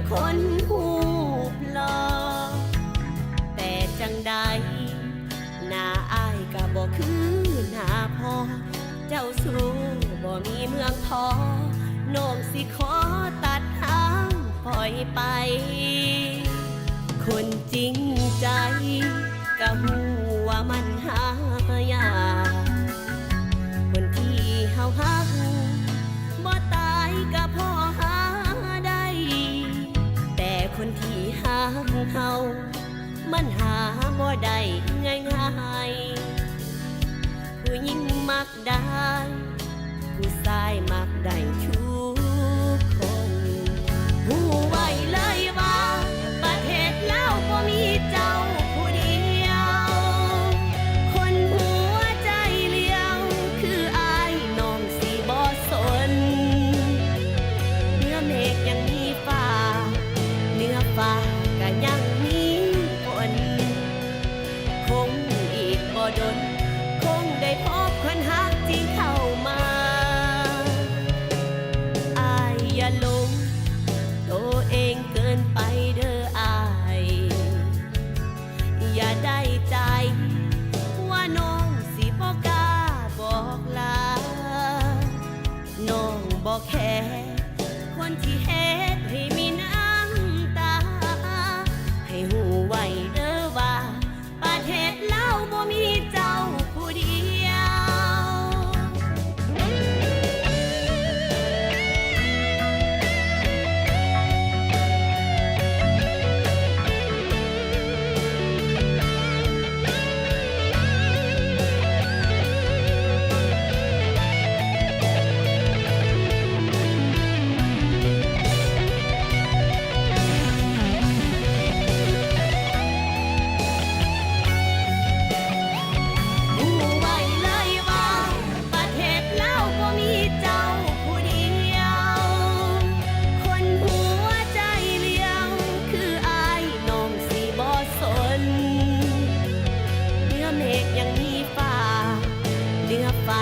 คนหูปหล่อแต่จังใดหน้าอายก็บ่คือหน้าพ่อเจ้าสู้บ่มีเมืองพอน้องสิขอตัดทางปล่อยไปคนจริงใจก็หูว่ามันหายากคนที่เฮาฮักบ่ตายก็พอหาได้แต่คนที่ฮักเฮามันหาบ่ได้ง่ายๆผู้หญิงมักได้ผู้ชายมักได้ทุกคนหูไว้เลยว่าประเทศลาวบ่มีเจ้าผู้เดียวคนหัวใจเลี้ยวคืออายน้องสิบ่สนเนื้อเมฆยังมีฟ้าเนื้อฟ้าก็ยังมีฝนคงอีกบ่ดนคงได้พบคนฮักจริงเข้ามาอายอย่าหลงตัวเองเกินไปเด้ออายอย่าได้ใจว่าน้องสิบ่กล้าบอกลาน้องบ่แค่คนที่เฮ็ดให้มีน้ำตาให้หูไว้เด้อว่าประเทศลาวบ่มีเจ้าผู้เดียวเนื้อเมฆยังมีฟ้าเนื้อฟ้า